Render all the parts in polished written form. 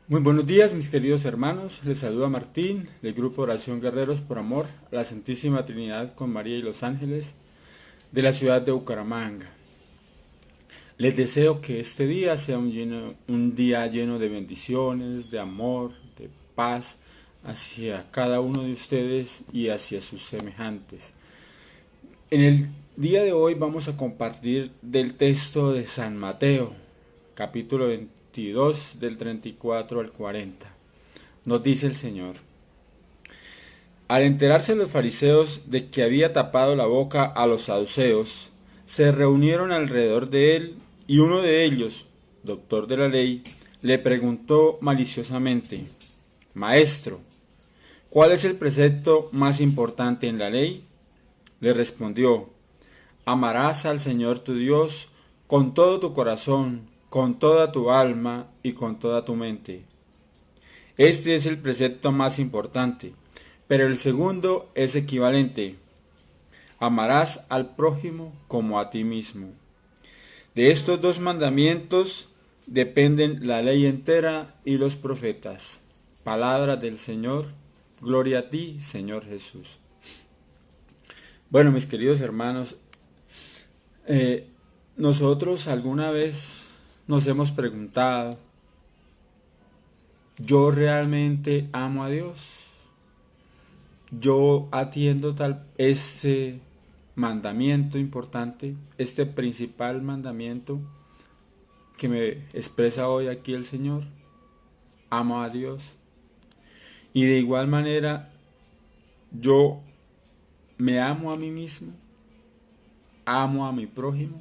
Muy buenos días, mis queridos hermanos. Les saluda Martín, del grupo Oración Guerreros por Amor a la Santísima Trinidad con María y los Ángeles, de la ciudad de Bucaramanga. Les deseo que este día sea un día lleno de bendiciones, de amor, de paz hacia cada uno de ustedes y hacia sus semejantes. En el día de hoy vamos a compartir del texto de San Mateo, capítulo 22, del 34 al 40. Nos dice el Señor: Al enterarse los fariseos de que había tapado la boca a los saduceos, se reunieron alrededor de él, y uno de ellos, doctor de la ley, le preguntó maliciosamente: Maestro, ¿cuál es el precepto más importante en la ley? Le respondió: Amarás al Señor tu Dios con todo tu corazón, con toda tu alma y con toda tu mente. Este es el precepto más importante, pero el segundo es equivalente: amarás al prójimo como a ti mismo. De estos dos mandamientos dependen la ley entera y los profetas. Palabra del Señor, gloria a ti, Señor Jesús. Bueno, mis queridos hermanos, nosotros alguna vez nos hemos preguntado: ¿yo realmente amo a Dios? ¿Yo atiendo este mandamiento importante, este principal mandamiento que me expresa hoy aquí el Señor? ¿Amo a Dios? Y de igual manera, ¿yo me amo a mí mismo? ¿Amo a mi prójimo?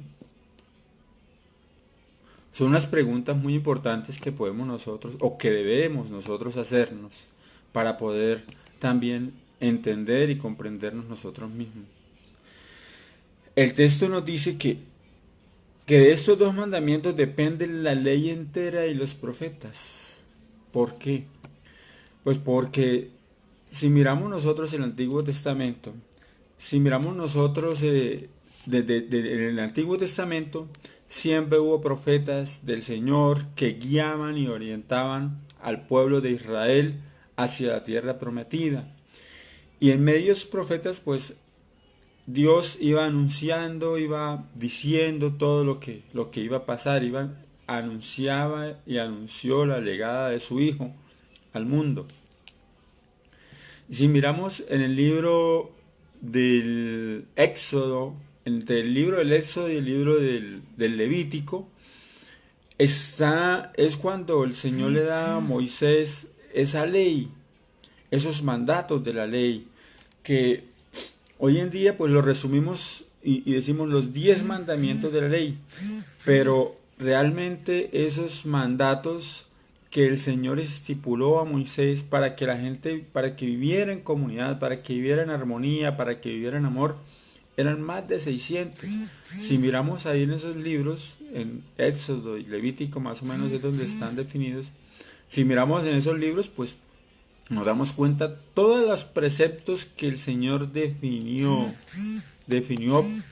Son unas preguntas muy importantes que podemos nosotros, o que debemos nosotros hacernos, para poder también entender y comprendernos nosotros mismos. El texto nos dice que de estos dos mandamientos dependen la ley entera y los profetas. ¿Por qué? Pues porque si miramos nosotros el Antiguo Testamento, si miramos nosotros en el Antiguo Testamento, siempre hubo profetas del Señor que guiaban y orientaban al pueblo de Israel hacia la tierra prometida. Y en medio de esos profetas, pues Dios iba anunciando, iba diciendo todo lo que iba a pasar, anunciaba y anunció la llegada de su Hijo al mundo. Si miramos en el libro del Éxodo, entre el libro del Éxodo y el libro del Levítico, es cuando el Señor le da a Moisés esa ley, esos mandatos de la ley, que hoy en día pues lo resumimos y decimos los 10 mandamientos de la ley, pero realmente esos mandatos que el Señor estipuló a Moisés para que la gente, para que viviera en comunidad, para que viviera en armonía, para que viviera en amor, eran más de 600. Si miramos ahí en esos libros, en Éxodo y Levítico más o menos es donde están definidos, si miramos en esos libros, pues nos damos cuenta todos los preceptos que el Señor definió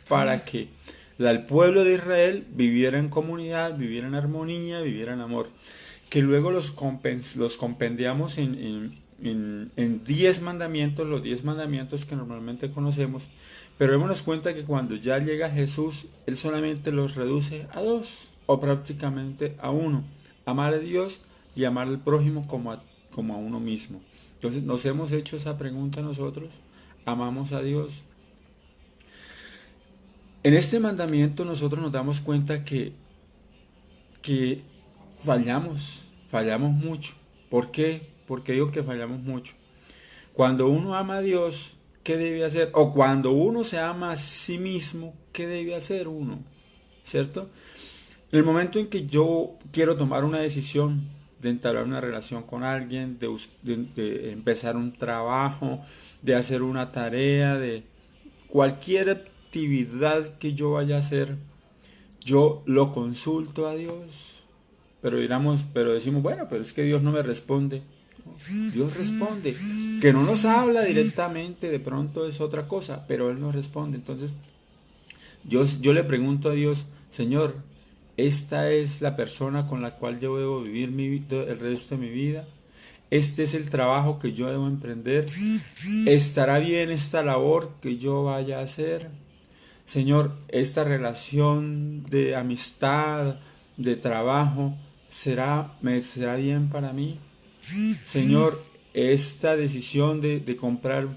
para que el pueblo de Israel viviera en comunidad, viviera en armonía, viviera en amor, que luego los compendiamos en 10 mandamientos, los 10 mandamientos que normalmente conocemos, pero démonos cuenta que cuando ya llega Jesús, Él solamente los reduce a dos, o prácticamente a uno: amar a Dios y amar al prójimo como a uno mismo. Entonces nos hemos hecho esa pregunta nosotros: ¿amamos a Dios? En este mandamiento nosotros nos damos cuenta que fallamos mucho. ¿Por qué? Porque digo que fallamos mucho. Cuando uno ama a Dios, ¿qué debe hacer? O cuando uno se ama a sí mismo, ¿qué debe hacer uno? ¿Cierto? En el momento en que yo quiero tomar una decisión de entablar una relación con alguien, de empezar un trabajo, de hacer una tarea, de cualquier actividad que yo vaya a hacer, yo lo consulto a Dios. Pero decimos, bueno, pero es que Dios no me responde. Dios responde. Que no nos habla directamente, de pronto es otra cosa, pero Él nos responde. Entonces, yo le pregunto a Dios: Señor, esta es la persona con la cual yo debo vivir el resto de mi vida, este es el trabajo que yo debo emprender, estará bien esta labor que yo vaya a hacer. Señor, esta relación de amistad, de trabajo, me será bien para mí. Señor, esta decisión de comprar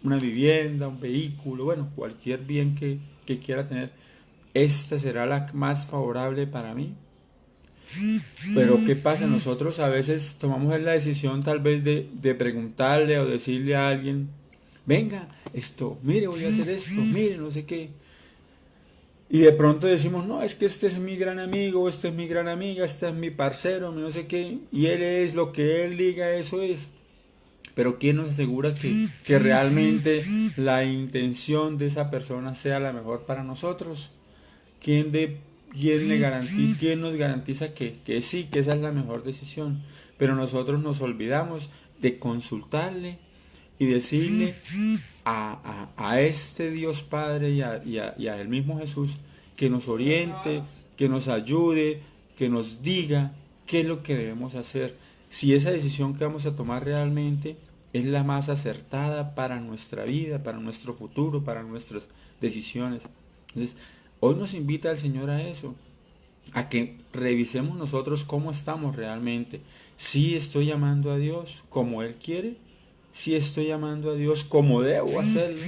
una vivienda, un vehículo, bueno, cualquier bien que quiera tener, esta será la más favorable para mí. Pero ¿qué pasa? Nosotros a veces tomamos la decisión tal vez de preguntarle o decirle a alguien, venga, mire, voy a hacer esto, mire, no sé qué. Y de pronto decimos, no, es que este es mi gran amigo, este es mi gran amiga, este es mi parcero, mi no sé qué, y él es lo que él diga, eso es. Pero ¿quién nos asegura que realmente la intención de esa persona sea la mejor para nosotros? ¿Quién nos garantiza que sí, que esa es la mejor decisión? Pero nosotros nos olvidamos de consultarle y decirle a este Dios Padre y a el mismo Jesús que nos oriente, que nos ayude, que nos diga qué es lo que debemos hacer. Si esa decisión que vamos a tomar realmente es la más acertada para nuestra vida, para nuestro futuro, para nuestras decisiones. Entonces, hoy nos invita el Señor a eso, a que revisemos nosotros cómo estamos realmente. Si estoy amando a Dios como Él quiere, si estoy amando a Dios como debo hacerlo,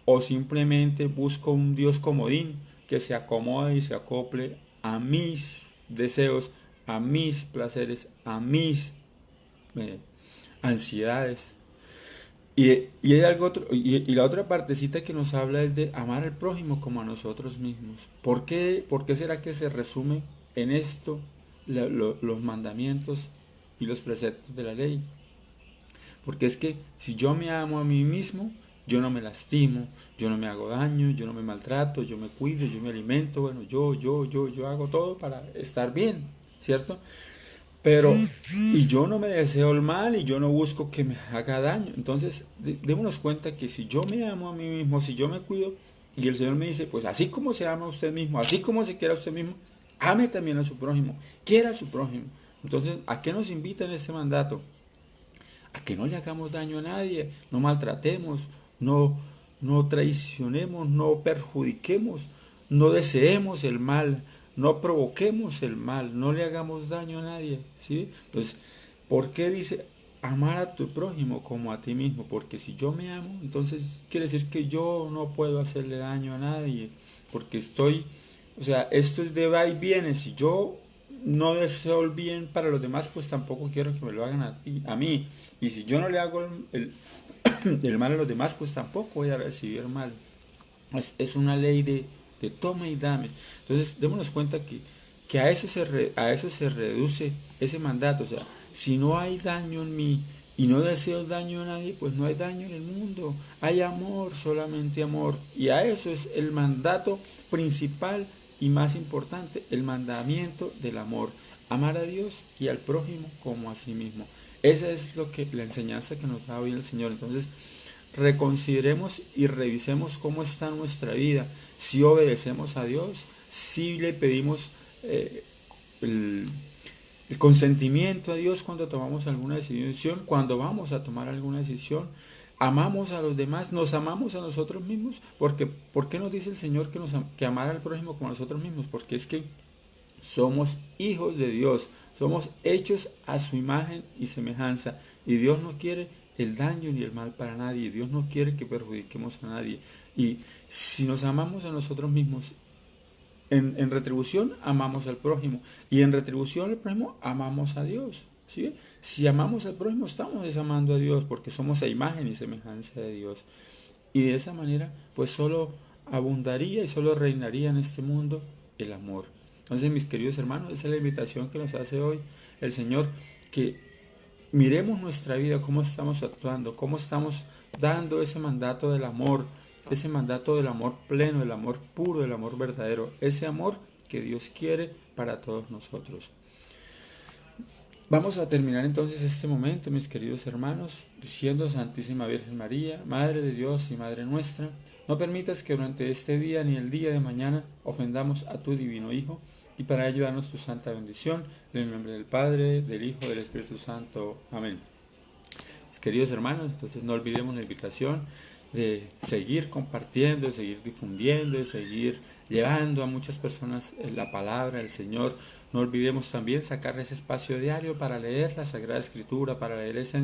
o simplemente busco un Dios comodín que se acomode y se acople a mis deseos, a mis placeres, a mis ansiedades. Hay algo otro, y la otra partecita que nos habla es de amar al prójimo como a nosotros mismos. Por qué será que se resume en esto los mandamientos y los preceptos de la ley? Porque es que si yo me amo a mí mismo, yo no me lastimo, yo no me hago daño, yo no me maltrato, yo me cuido, yo me alimento, bueno, yo hago todo para estar bien, ¿cierto? Pero, y yo no me deseo el mal y yo no busco que me haga daño. Entonces, démonos cuenta que si yo me amo a mí mismo, si yo me cuido, y el Señor me dice, pues así como se ama a usted mismo, así como se quiere a usted mismo, ame también a su prójimo, quiera a su prójimo. Entonces, ¿a qué nos invita en este mandato? A que no le hagamos daño a nadie, no maltratemos, no traicionemos, no perjudiquemos, no deseemos el mal, no provoquemos el mal, no le hagamos daño a nadie, ¿sí? Entonces, ¿por qué dice amar a tu prójimo como a ti mismo? Porque si yo me amo, entonces quiere decir que yo no puedo hacerle daño a nadie, porque o sea, esto es de va y viene. Si yo no deseo el bien para los demás, pues tampoco quiero que me lo hagan a mí. Y si yo no le hago el mal a los demás, pues tampoco voy a recibir mal. Es una ley de toma y dame. Entonces, démonos cuenta que a eso se reduce ese mandato. O sea, si no hay daño en mí y no deseo daño a nadie, pues no hay daño en el mundo. Hay amor, solamente amor. Y a eso es el mandato principal y más importante, el mandamiento del amor. Amar a Dios y al prójimo como a sí mismo. Esa es la enseñanza que nos da hoy el Señor. Entonces, reconsideremos y revisemos cómo está nuestra vida, si obedecemos a Dios, si le pedimos el, el consentimiento a Dios cuando tomamos alguna decisión, cuando vamos a tomar alguna decisión, amamos a los demás, nos amamos a nosotros mismos, porque ¿por qué nos dice el Señor que amar al prójimo como a nosotros mismos? Porque es que somos hijos de Dios, somos hechos a su imagen y semejanza, y Dios no quiere el daño ni el mal para nadie, Dios no quiere que perjudiquemos a nadie. Y si nos amamos a nosotros mismos, en retribución amamos al prójimo, y en retribución al prójimo amamos a Dios. ¿Sí? Si amamos al prójimo, estamos amando a Dios, porque somos a imagen y semejanza de Dios. Y de esa manera, pues solo abundaría y solo reinaría en este mundo el amor. Entonces, mis queridos hermanos, esa es la invitación que nos hace hoy el Señor, que miremos nuestra vida, cómo estamos actuando, cómo estamos dando ese mandato del amor, ese mandato del amor pleno, del amor puro, del amor verdadero, ese amor que Dios quiere para todos nosotros. Vamos a terminar entonces este momento, mis queridos hermanos, diciendo: Santísima Virgen María, Madre de Dios y Madre nuestra, no permitas que durante este día ni el día de mañana ofendamos a tu divino Hijo, y para ello danos tu santa bendición, en el nombre del Padre, del Hijo, del Espíritu Santo. Amén. Mis queridos hermanos, entonces no olvidemos la invitación de seguir compartiendo, de seguir difundiendo, de seguir llevando a muchas personas la palabra del Señor. No olvidemos también sacar ese espacio diario para leer la Sagrada Escritura, para leer ese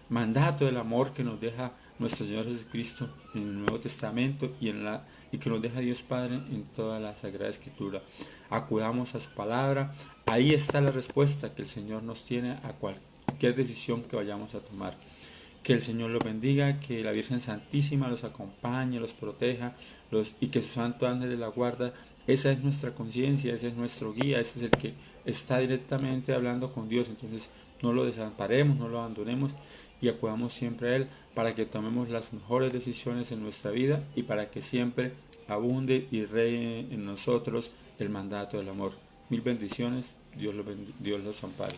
mandato del amor que nos deja nuestro Señor Jesucristo en el Nuevo Testamento y que nos deja Dios Padre en toda la Sagrada Escritura. Acudamos a su palabra, ahí está la respuesta que el Señor nos tiene a cualquier decisión que vayamos a tomar. Que el Señor los bendiga, que la Virgen Santísima los acompañe, los proteja y que su santo ángel de la guarda. Esa es nuestra conciencia, ese es nuestro guía, ese es el que está directamente hablando con Dios. Entonces no lo desamparemos, no lo abandonemos y acudamos siempre a Él para que tomemos las mejores decisiones en nuestra vida y para que siempre abunde y reine en nosotros el mandato del amor. Mil bendiciones, Dios los ampare.